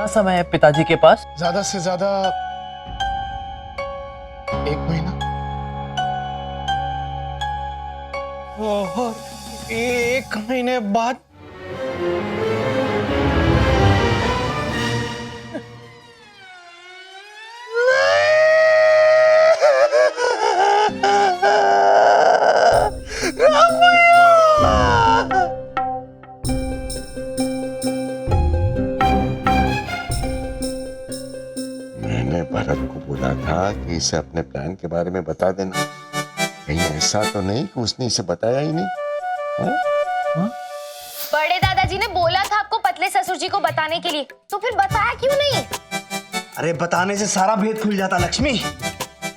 कितना समय है पिताजी के पास? ज्यादा से ज्यादा 1 महीना। ओहो, 1 महीने बाद? मैंने भरत को बोला था कि इसे अपने प्लान के बारे में बता देना। कहीं ऐसा तो नहीं कि उसने इसे बताया ही नहीं। बड़े दादाजी ने बोला था आपको पतले ससुर जी को बताने के लिए, तो फिर बताया क्यों नहीं? अरे बताने से सारा भेद खुल जाता लक्ष्मी।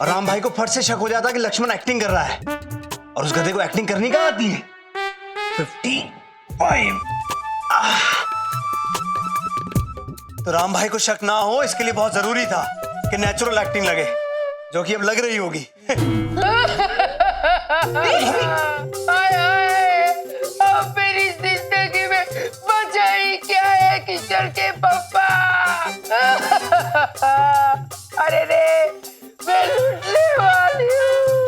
और राम भाई को फट से शक हो जाता कि लक्ष्मण एक्टिंग कर रहा है, और उस गधे को एक्टिंग करनी कहाँ आती है। 55। तो राम भाई को शक ना हो इसके लिए बहुत जरूरी था कि नेचुरल एक्टिंग लगे, जो कि अब लग रही होगी। अब मेरी जिंदगी में बचा ही क्या है किशोर के पापा। अरे रे, मैं लूटने वाली हूँ,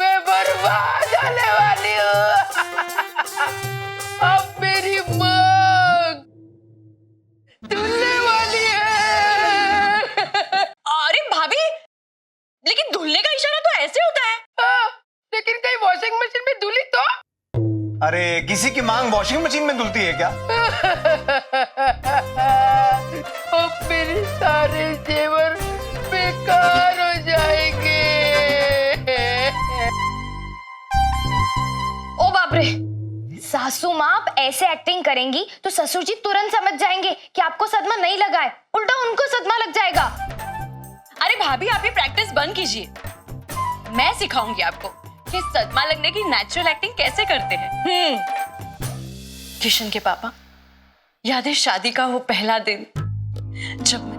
मैं बर्बाद होने वाली हूँ। अब मेरी मांग धुलने वाली है। अरे भाभी, लेकिन धुलने का इशारा तो ऐसे होता है। हाँ, लेकिन कहीं वॉशिंग मशीन में धुली तो? अरे किसी की मांग वॉशिंग मशीन में धुलती है क्या? अब मेरे सारे जेवर बेकार हो जाएंगे। ओ बाप रे, सासू माँ आप ऐसे एक्टिंग करेंगी तो ससुर जी तुरंत समझ जाएंगे कि आपको सदमा नहीं लगा है, उल्टा उनको सदमा लग जाएगा। अरे भाभी, आप ये प्रैक्टिस बंद कीजिए। मैं सिखाऊंगी आपको कि सदमा लगने की नेचुरल एक्टिंग कैसे करते हैं। किशन के पापा, याद है शादी का वो पहला दिन जब मैं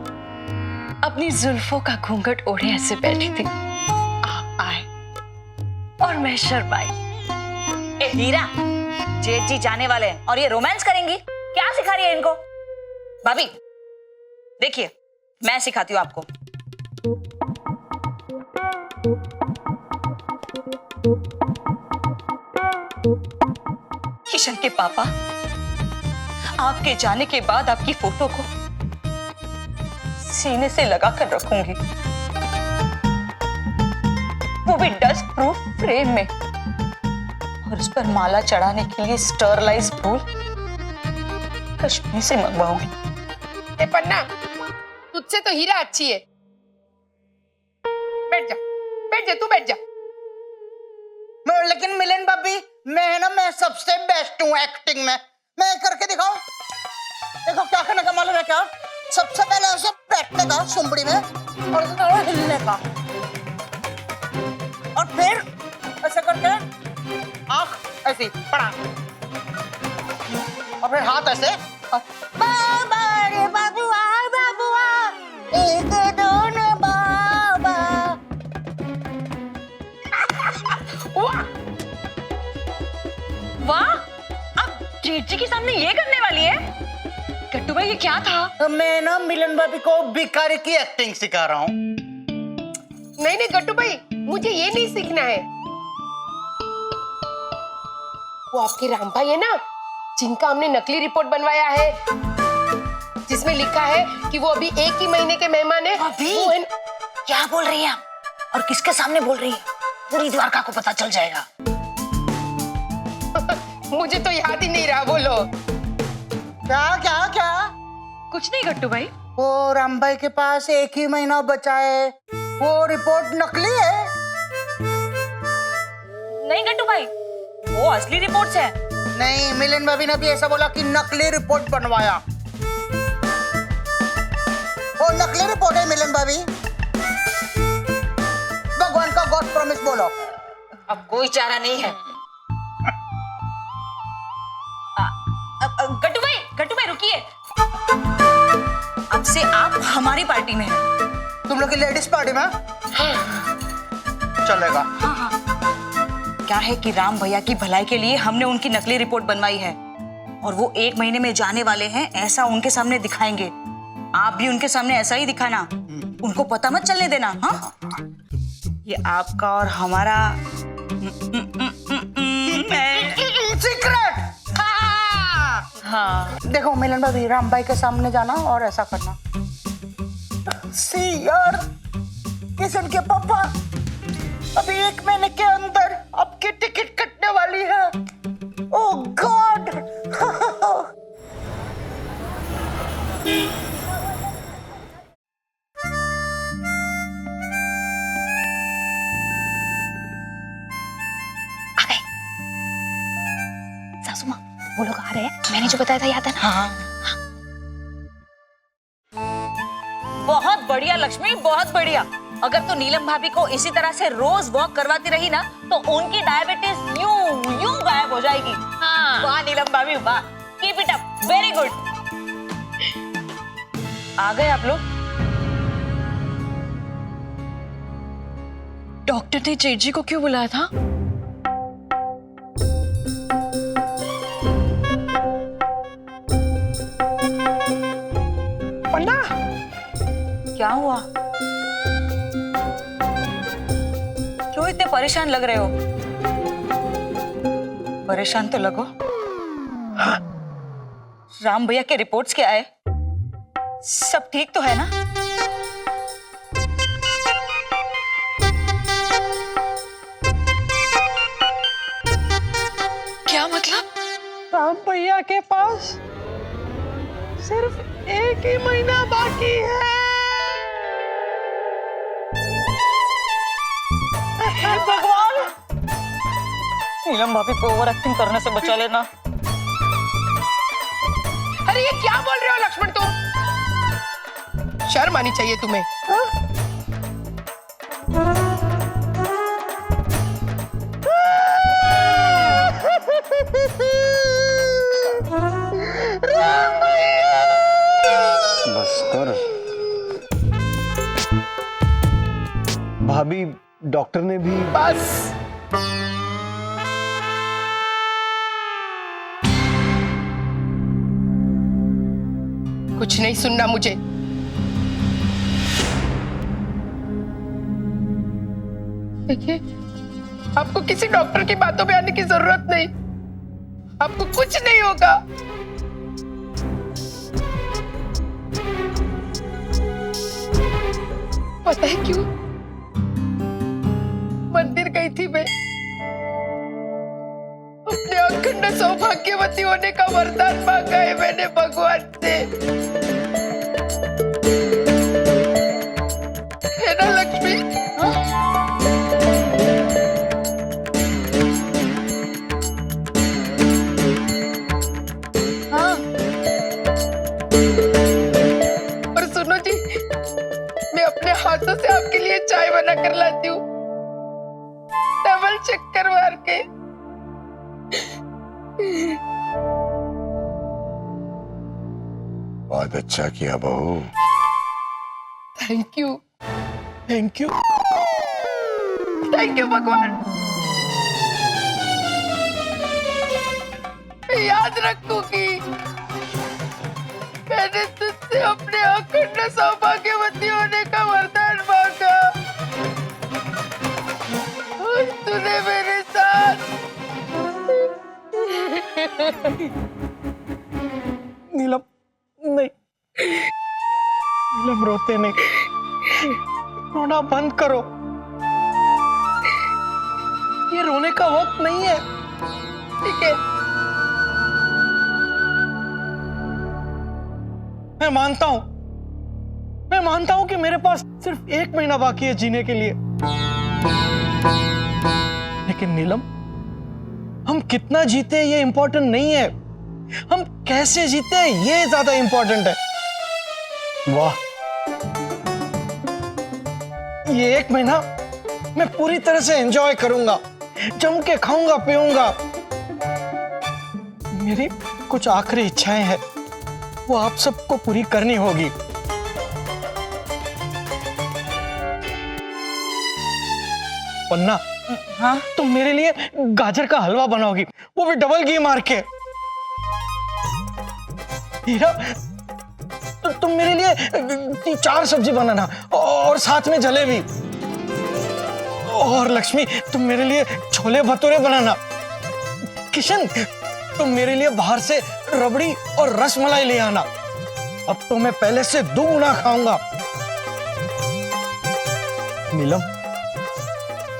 अपनी जुल्फों का घूंघट ओढ़े ऐसे बैठी थी, आप आए और मैं शर्माई। ए हीरा, जेठ जी जाने वाले हैं और ये रोमांस करेंगी? क्या सिखा रही है इनको? भाभी देखिए, मैं सिखाती हूँ आपको। किशन के पापा, आपके जाने के बाद आपकी फोटो को सीने से लगाकर रखूंगी, वो भी डस्ट प्रूफ फ्रेम में, और उस पर माला चढ़ाने के लिए स्टरलाइज फूल कश्मीर से मंगवाऊंगी। ए पन्ना, तुझसे तो हीरा अच्छी है। बैठ जा, तू बैठ जा। लेकिन मिलन भाभी, मैं सबसे बेस्ट हूँ एक्टिंग में। मैं करके दिखाऊं? देखो क्या करने का मालूम है क्या? सबसे पहले ऐसे बैठने का सुंबड़ी में, और हिलने का, और फिर ऐसे करके आंख ऐसी पड़ा, और फिर हाथ ऐसे, बाबा रे बाबुआ बाबुआ, एक दोनों बाबा। वाह, अब जेठ जी के सामने ये करने वाली है? कट्टू भाई, ये क्या था? मैं ना मिलन भाभी को भिखारी की एक्टिंग सिखा रहा हूँ। नहीं गट्टू भाई, मुझे ये नहीं सीखना है। वो आपके राम भाई है ना, जिनका हमने नकली रिपोर्ट बनवाया है, जिसमें लिखा है कि वो अभी 1 ही महीने के मेहमान है। अभी? वो है... क्या बोल रही है आप? और किसके सामने बोल रही है? पूरी द्वारका को पता चल जाएगा। मुझे तो याद ही नहीं रहा, बोलो। क्या क्या क्या? कुछ नहीं कट्टू भाई। वो राम भाई के पास 1 ही महीना बचा है, वो रिपोर्ट नकली है। नहीं कट्टू भाई, वो असली रिपोर्ट्स है। नहीं, मिलन भाभी ने भी ऐसा बोला कि नकली रिपोर्ट बनवाया। वो नकली रिपोर्ट है मिलन भाभी। भगवान का गॉड प्रॉमिस बोलो। अब कोई चारा नहीं है। गट्टू भाई रुकिए, अब से आप हमारी पार्टी में हैं। तुम लोग की लेडीज पार्टी में? चलेगा। क्या है कि राम भैया की भलाई के लिए हमने उनकी नकली रिपोर्ट बनवाई है, और वो 1 महीने में जाने वाले हैं ऐसा उनके सामने दिखाएंगे, आप भी उनके सामने ऐसा ही दिखाना, उनको पता मत चलने देना। हाँ, ये आपका और हमारा सीक्रेट। हाँ। देखो मिलन भाभी, राम भाई के सामने जाना और ऐसा करना। सी यार, किशन के पापा अभी 1 महीने के अंदर आपकी टिकट कटने वाली है। ओह गॉड। आ गए। सासू माँ, वो लोग आ रहे हैं, मैंने जो बताया था याद है ना? हाँ। बहुत बढ़िया लक्ष्मी, बहुत बढ़िया। अगर तो नीलम भाभी को इसी तरह से रोज वॉक करवाती रही ना, तो उनकी डायबिटीज यूं गायब हो जाएगी। हाँ। वाह नीलम भाभी, वाह, keep it up, very good. आ गए आप लोग? डॉक्टर ने जेठ जी को क्यों बुलाया था? पन्ना, क्या हुआ? क्यों इतने परेशान लग रहे हो? परेशान तो लगो। राम भैया के रिपोर्ट्स क्या है? सब ठीक तो है ना? क्या मतलब? राम भैया के पास सिर्फ 1 ही महीना बाकी है। भगवान, नीलम भाभी को ओवर एक्टिंग करने से बचा लेना। अरे ये क्या बोल रहे हो लक्ष्मण तुम? शर्म आनी चाहिए तुम्हें। हाँ? बस कर। भाभी, डॉक्टर ने भी बस कुछ नहीं सुनना मुझे। देखिए, आपको किसी डॉक्टर की बातों में आने की जरूरत नहीं। आपको कुछ नहीं होगा। पता है क्यों? मंदिर गई थी मैं, अपने अखंड सौभाग्यवती होने का वरदान मांगा है मैंने भगवान से। है ना लक्ष्मी? हाँ। और सुनो जी, मैं अपने हाथों से आपके लिए चाय बना कर लाती हूँ, डबल चक्कर मार के। बहुत अच्छा किया बहू। Thank you, thank you. Thank you भगवान। मैं याद रखूंगी, मैंने तुझसे अपने अखंड सौभाग्यवती होने का वरदान मांगा और तूने मेरे साथ। नीलम, नहीं, नीलम रोते नहीं, रोना बंद करो। ये रोने का वक्त नहीं है। ठीक है, मैं मानता हूं कि मेरे पास सिर्फ 1 महीना बाकी है जीने के लिए, लेकिन नीलम, हम कितना जीते ये इंपॉर्टेंट नहीं है, हम कैसे जीते ये ज्यादा इंपॉर्टेंट है। वाह, ये 1 महीना मैं पूरी तरह से एंजॉय करूंगा, जम के खाऊंगा पीऊंगा। मेरी कुछ आखिरी इच्छाएं हैं, वो आप सबको पूरी करनी होगी। पन्ना, हाँ? तुम मेरे लिए गाजर का हलवा बनाओगी, वो भी डबल घी मार के। हीरा, तुम मेरे लिए 4 सब्जी बनाना और साथ में जलेबी। और लक्ष्मी तुम मेरे लिए छोले भटूरे बनाना। किशन तुम मेरे लिए बाहर से रबड़ी और रसमलाई ले आना। अब तो मैं पहले से 2 गुना खाऊंगा। नीलम,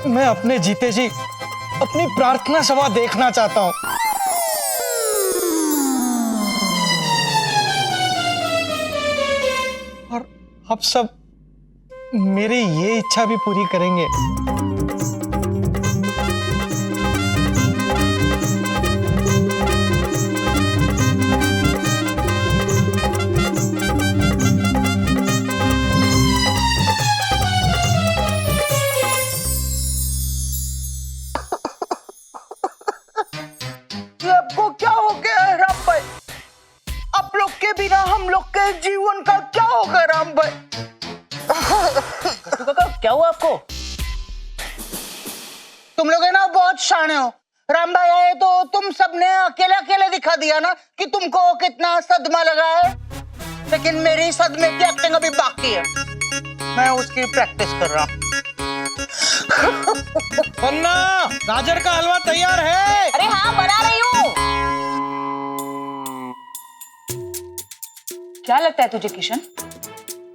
मैं अपने जीते जी अपनी प्रार्थना सभा देखना चाहता हूं। और आप सब मेरी ये इच्छा भी पूरी करेंगे। ये आपको क्या हो गया है राम भाई? आप लोग के बिना हम लोग के जीवन का क्या होगा राम भाई? काका क्या हुआ आपको? तुम लोग है ना बहुत शाणे हो। राम भाई आए तो तुम सबने अकेले अकेले दिखा दिया ना कि तुमको कितना सदमा लगा है, लेकिन मेरी सदमे की एक्टिंग अभी बाकी है। मैं उसकी प्रैक्टिस कर रहा हूँ। पन्ना, गाजर का हलवा तैयार है। अरे हाँ बना रही हूँ। क्या लगता है तुझे किशन,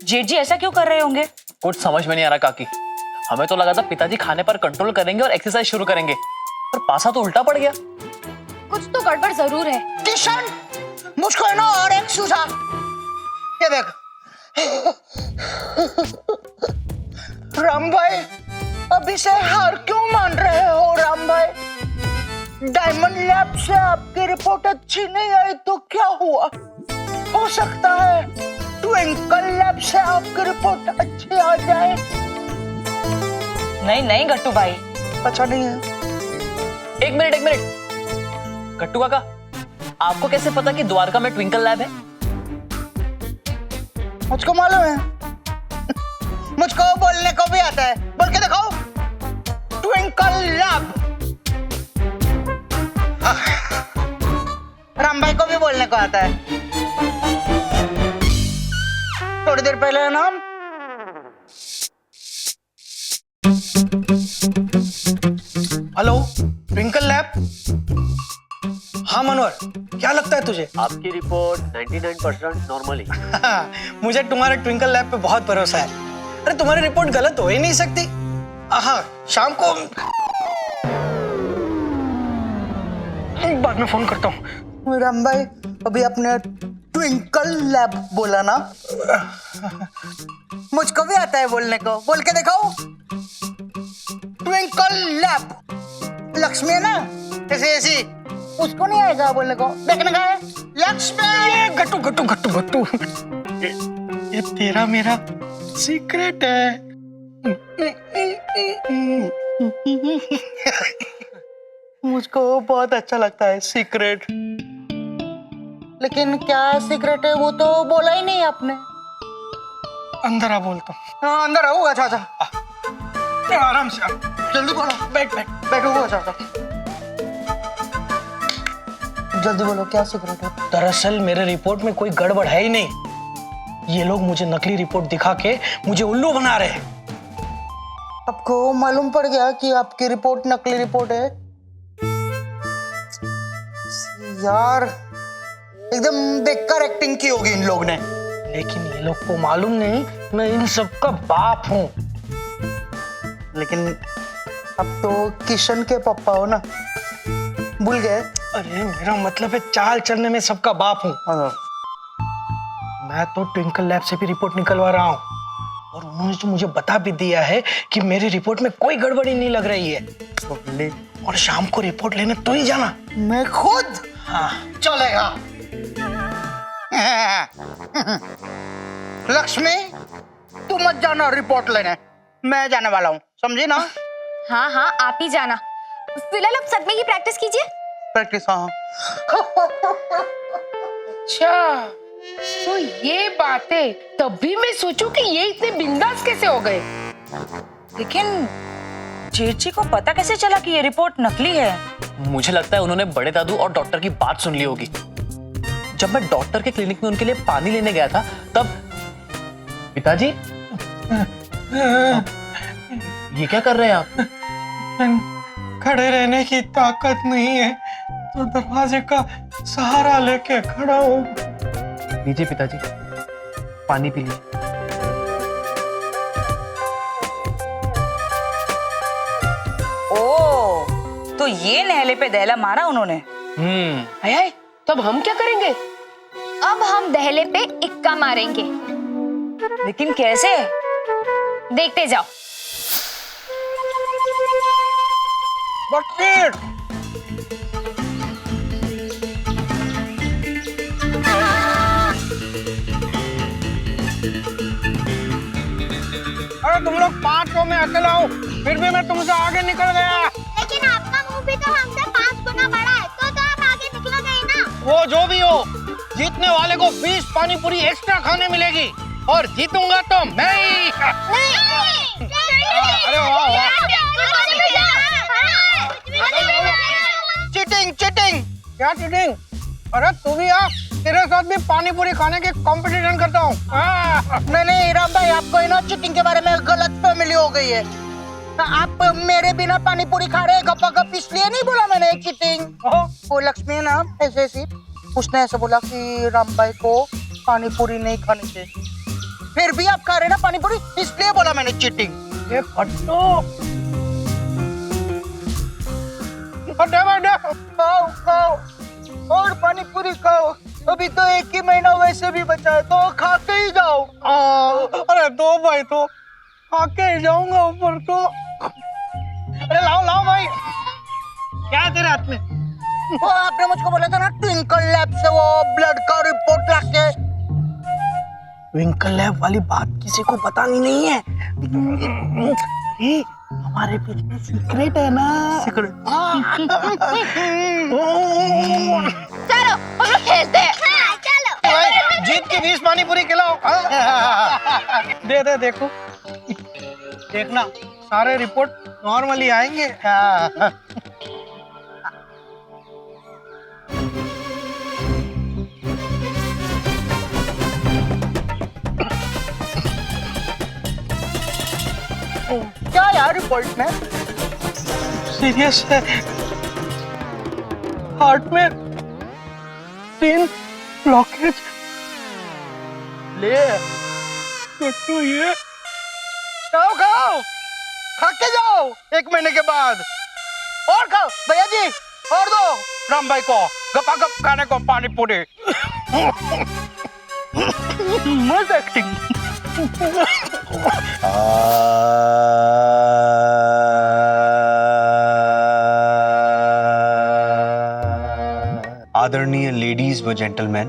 जेठ जी ऐसा क्यों कर रहे होंगे? कुछ समझ में नहीं आ रहा काकी। हमें तो लगा था पिताजी खाने पर कंट्रोल करेंगे और एक्सरसाइज शुरू करेंगे, पर पासा तो उल्टा पड़ गया। कुछ तो गड़बड़ जरूर है। किशन, मुझको है ना और एक सूझा। ये देख राम भाई, अभी से हार क्यों मान रहे हो राम भाई? डायमंड लैब से आपकी रिपोर्ट अच्छी नहीं आई तो क्या हुआ? हो सकता है ट्विंकल लैब से आपकी रिपोर्ट अच्छी आ जाए। नहीं नहीं गट्टू भाई, अच्छा नहीं है। एक मिनट गट्टू काका, आपको कैसे पता कि द्वारका में ट्विंकल लैब है? मुझको मालूम है। मुझको बोलने को भी आता है। बोल के दिखाओ, ट्विंकल लैब। राम भाई को भी बोलने को आता है। थोड़ी देर पहले नाम हेलो, ट्विंकल लैब। हाँ मनोहर, क्या लगता है तुझे? आपकी रिपोर्ट 99% नॉर्मल है। मुझे तुम्हारे ट्विंकल लैब पे बहुत भरोसा है। अरे तुम्हारी रिपोर्ट गलत हो ही नहीं सकती। हाँ, शाम को बाद में फोन करता हूँ। राम भाई, अभी अपने ट्विंकल लैब बोला ना? मुझको भी आता है बोलने को। बोल के दिखाओ, ट्विंकल लैब। लक्ष्मी है ना, ऐसे ऐसी, उसको नहीं आएगा बोलने को। देखने का है लक्ष्मी। ये गट्टू गट्टू गट्टू गट्टू, ये तेरा मेरा सीक्रेट है। मुझको बहुत अच्छा लगता है सीक्रेट, लेकिन क्या सीक्रेट है वो तो बोला ही नहीं आपने। अंदर आ, बोलता हूँ। हाँ अंदर आओ। अच्छा अच्छा, आराम से आ। जल्दी बोलो। बैठ बैठ। बैठो। अच्छा अच्छा, जल्दी बोलो, क्या सीक्रेट है? दरअसल मेरे रिपोर्ट में कोई गड़बड़ है ही नहीं। ये लोग मुझे नकली रिपोर्ट दिखा के मुझे उल्लू बना रहे हैं। आपको मालूम पड़ गया कि आपकी रिपोर्ट नकली रिपोर्ट है? यार एकदम बेकार एक्टिंग की होगी इन लोग ने। लेकिन ये लोग को मालूम नहीं मैं इन सबका बाप हूँ। लेकिन अब तो किशन के पापा हो ना, भूल गए? अरे मेरा मतलब है चाल चलने में सबका बाप हूँ। मैं तो ट्विंकल लैब से भी रिपोर्ट निकलवा रहा हूँ और उन्होंने तो मुझे बता भी दिया है कि मेरी रिपोर्ट में कोई गड़बड़ी नहीं लग रही है। और शाम को रिपोर्ट लेने तो ही जाना। मैं खुद? हाँ चलेगा। लक्ष्मी, तू मत जाना रिपोर्ट लेने, मैं जाने वाला हूँ, समझी ना? हाँ हाँ, आप ही जाना। फिलहाल आप सदमे की प्रैक्टिस कीजिए। प्रैक्टिस? हाँ। अच्छा, तो ये बात है। तभी मैं सोचूं कि ये इतने बिंदास कैसे हो गए। लेकिन जेठ जी को पता कैसे चला कि ये रिपोर्ट नकली है? मुझे लगता है उन्होंने बड़े दादू और डॉक्टर की बात सुन ली होगी। जब मैं डॉक्टर के क्लिनिक में उनके लिए पानी लेने गया था तब पिताजी ये क्या कर रहे हैं आप? खड़े रहने की ताकत नहीं है तो दरवाजे का सहारा लेके खड़ा हूँ। लीजिए पिताजी, पानी पी लीजिए। ओ, तो ये नहले पे दहला मारा उन्होंने। हाय तो अब हम क्या करेंगे? अब हम दहले पे इक्का मारेंगे। लेकिन कैसे? देखते जाओ। अरे तुम लोग 5 में अकेला हो, फिर भी मैं तुमसे आगे निकल गया। लेकिन आपका मुंह भी तो हमसे 5 गुना बड़ा है, तो आप आगे निकल गए ना। वो जो भी हो, जीतने वाले को 20 पानी पूरी एक्स्ट्रा खाने मिलेगी और जीतूंगा तो मैं ही। अरे वाह वाह। चीटिंग चीटिंग, क्या चीटिंग? अरे तू भी आ, तेरे साथ भी पानी पूरी खाने की कंपटीशन करता हूँ। नहीं राम भाई, आपको ना चीटिंग के बारे में गलत फहमी हो गई है। आप मेरे बिना पानी पूरी खा रहे हैं गप्पा गप, इसलिए नहीं बोला मैंने चीटिंग। वो लक्ष्मी है ना, ऐसे ऐसी उसने ऐसे बोला कि राम भाई को पानी पूरी नहीं खानी चाहिए, फिर भी आप खा रहे ना पानी पूरी, इसलिए बोला मैंने चीटिंग। ये फट्टू, खाओ खाओ और पानी पूरी खाओ, अभी तो 1 ही महीना वैसे भी बचा है, तो खा के ही जाओ। अरे दो भाई, तो आके ही जाऊंगा ऊपर तो। अरे लाओ लाओ भाई, क्या है तेरे हाथ में? वो आपने मुझको बोला था ना ट्विंकल लैब से वो ब्लड का रिपोर्ट लाके। ट्विंकल लैब वाली बात किसी को बतानी नहीं है। हमारे बीच में सीक्रेट है ना। सीक्रेट। चलो हम लोग खेलते हैं। चलो। जीत की 20 पानी पूरी खिलाओ। दे दे, देखो देखना, सारे रिपोर्ट नॉर्मली आएंगे। क्या यार रिपोर्ट में? सीरियस है, हार्ट में 3 ब्लॉकेज। ले तो ये खाओ खाओ, खा के जाओ 1 महीने के बाद। और खाओ भैया जी, और दो राम भाई को गपागप खाने को पानी पूरी। मस्त एक्टिंग। आदरणीय लेडीज व जेंटलमैन,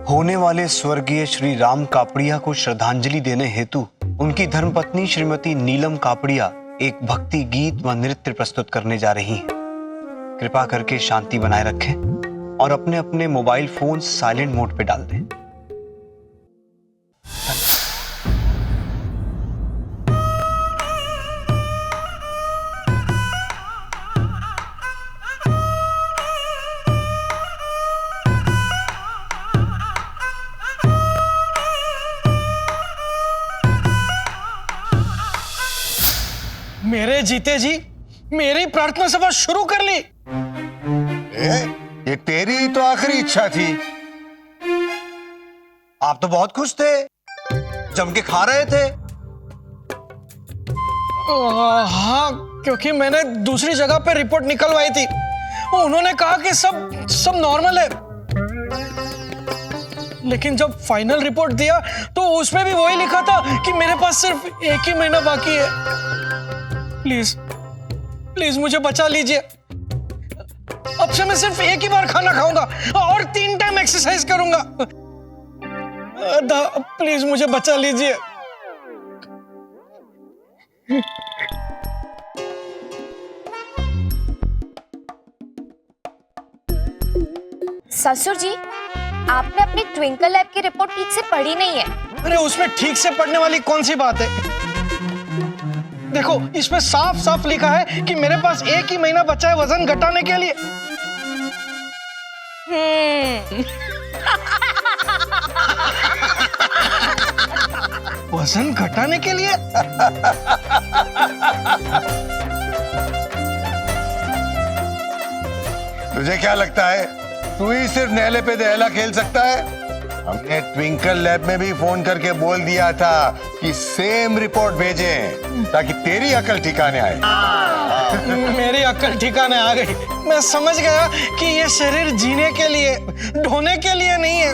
होने वाले स्वर्गीय श्री राम कापड़िया को श्रद्धांजलि देने हेतु उनकी धर्मपत्नी श्रीमती नीलम कापड़िया एक भक्ति गीत व नृत्य प्रस्तुत करने जा रही हैं। कृपा करके शांति बनाए रखें और अपने अपने मोबाइल फोन साइलेंट मोड पे डाल दें। मेरे जीते जी मेरी प्रार्थना सभा शुरू कर ली। ये तेरी ही तो आखिरी इच्छा थी। आप तो बहुत खुश थे, जम के खा रहे थे। हाँ, क्योंकि मैंने दूसरी जगह पे रिपोर्ट निकलवाई थी, उन्होंने कहा कि सब नॉर्मल है। लेकिन जब फाइनल रिपोर्ट दिया तो उसमें भी वही लिखा था कि मेरे पास सिर्फ 1 ही महीना बाकी है। प्लीज प्लीज मुझे बचा लीजिए। अब से मैं सिर्फ 1 ही बार खाना खाऊंगा और 3 टाइम एक्सरसाइज करूंगा। प्लीज मुझे बचा लीजिए। ससुर जी, आपने अपनी ट्विंकल लैब की रिपोर्ट ठीक से पढ़ी नहीं है। अरे उसमें ठीक से पढ़ने वाली कौन सी बात है? देखो, इसमें साफ साफ लिखा है कि मेरे पास 1 ही महीना बचा है वजन घटाने के लिए। वजन घटाने के लिए? तुझे क्या लगता है तू ही सिर्फ नहले पे दहला खेल सकता है? हमने ट्विंकल लैब में भी फोन करके बोल दिया था कि सेम रिपोर्ट भेजें ताकि तेरी अकल ठिकाने आए। मेरी अक्ल ठिकाने आ गई। मैं समझ गया कि ये शरीर जीने के लिए, ढोने के लिए नहीं है।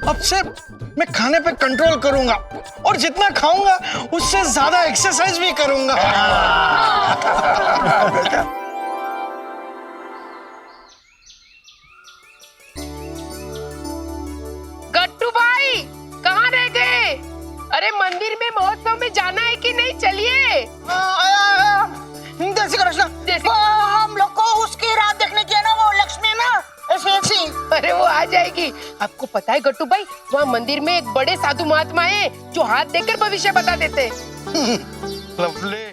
अब से मैं खाने पे कंट्रोल करूंगा और जितना खाऊंगा उससे ज्यादा एक्सरसाइज भी करूंगा। गट्टू भाई कहाँ रह गए? अरे मंदिर में महोत्सव में जाना है कि नहीं? चलिए। जय श्री कृष्ण। हम लोग को उसकी रात देखने की है ना, वो लक्ष्मी ना ऐसी। अरे वो आ जाएगी। आपको पता है गट्टू भाई, वहाँ मंदिर में एक बड़े साधु महात्मा है जो हाथ देकर भविष्य बता देते हैं। लवली।